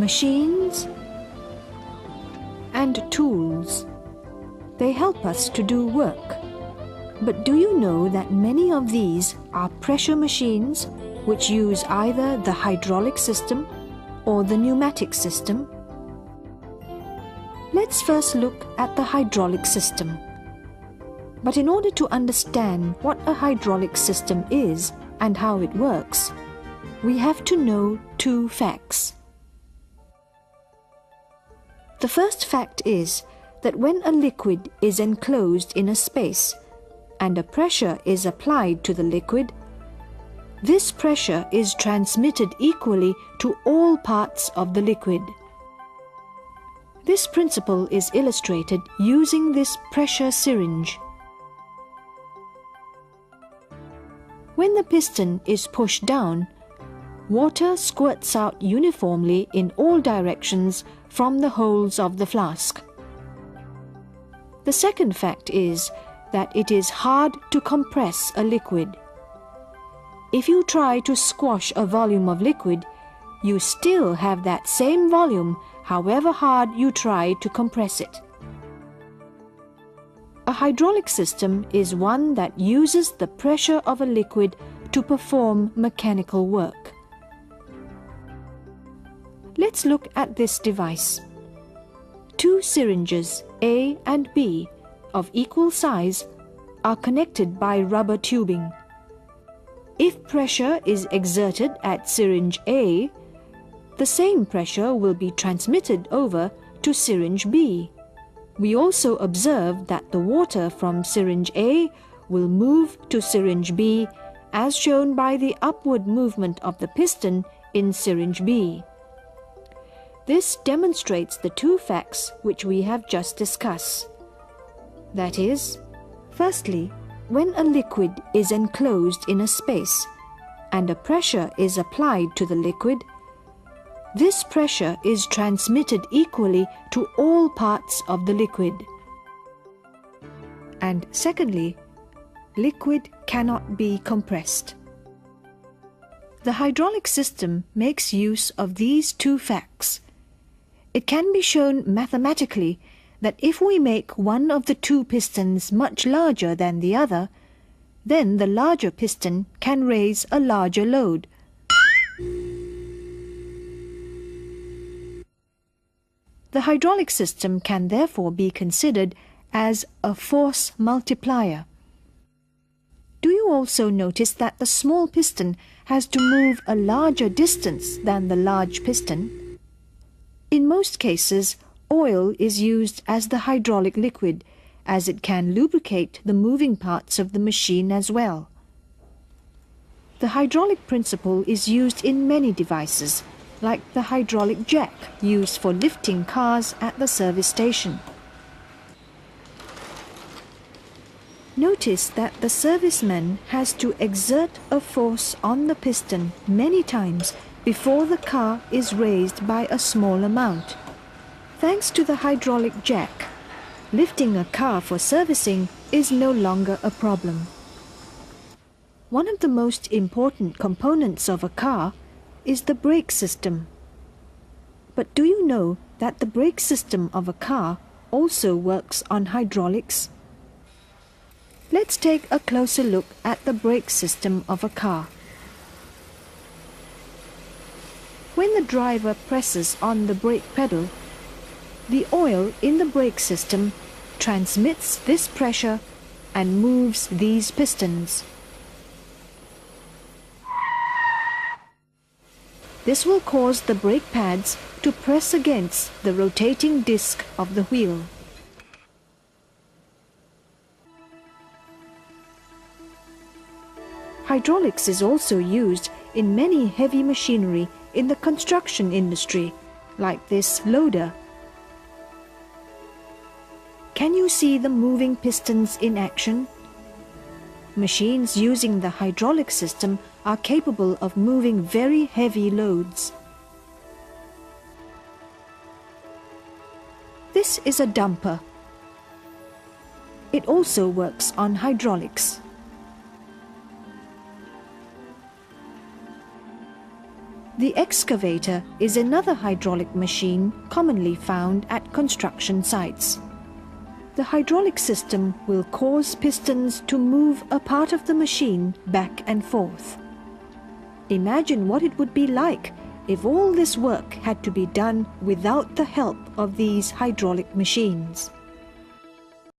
machines and tools. They help us to do work. But do you know that many of these are pressure machines which use either the hydraulic system or the pneumatic system? Let's first look at the hydraulic system. But in order to understand what a hydraulic system is and how it works, we have to know two facts. The first fact is that when a liquid is enclosed in a space and a pressure is applied to the liquid, this pressure is transmitted equally to all parts of the liquid. This principle is illustrated using this pressure syringe. When the piston is pushed down, water squirts out uniformly in all directions from the holes of the flask. The second fact is that it is hard to compress a liquid. If you try to squash a volume of liquid, you still have that same volume however hard you try to compress it. A hydraulic system is one that uses the pressure of a liquid to perform mechanical work. Let's look at this device. Two syringes, A and B, of equal size, are connected by rubber tubing. If pressure is exerted at syringe A, the same pressure will be transmitted over to syringe B. We also observe that the water from syringe A will move to syringe B, as shown by the upward movement of the piston in syringe B. This demonstrates the two facts which we have just discussed. That is, firstly, when a liquid is enclosed in a space and a pressure is applied to the liquid, this pressure is transmitted equally to all parts of the liquid. And secondly, liquid cannot be compressed. The hydraulic system makes use of these two facts. It can be shown mathematically that if we make one of the two pistons much larger than the other, then the larger piston can raise a larger load. The hydraulic system can therefore be considered as a force multiplier. Do you also notice that the small piston has to move a larger distance than the large piston? In most cases, oil is used as the hydraulic liquid, as it can lubricate the moving parts of the machine as well. The hydraulic principle is used in many devices, like the hydraulic jack used for lifting cars at the service station. Notice that the serviceman has to exert a force on the piston many times before the car is raised by a small amount. Thanks to the hydraulic jack, lifting a car for servicing is no longer a problem. One of the most important components of a car is the brake system. But do you know that the brake system of a car also works on hydraulics? Let's take a closer look at the brake system of a car. When the driver presses on the brake pedal, the oil in the brake system transmits this pressure and moves these pistons. This will cause the brake pads to press against the rotating disc of the wheel. Hydraulics is also used in many heavy machinery in the construction industry, like this loader. Can you see the moving pistons in action? Machines using the hydraulic system are capable of moving very heavy loads. This is a dumper. It also works on hydraulics. The excavator is another hydraulic machine commonly found at construction sites. The hydraulic system will cause pistons to move a part of the machine back and forth. Imagine what it would be like if all this work had to be done without the help of these hydraulic machines.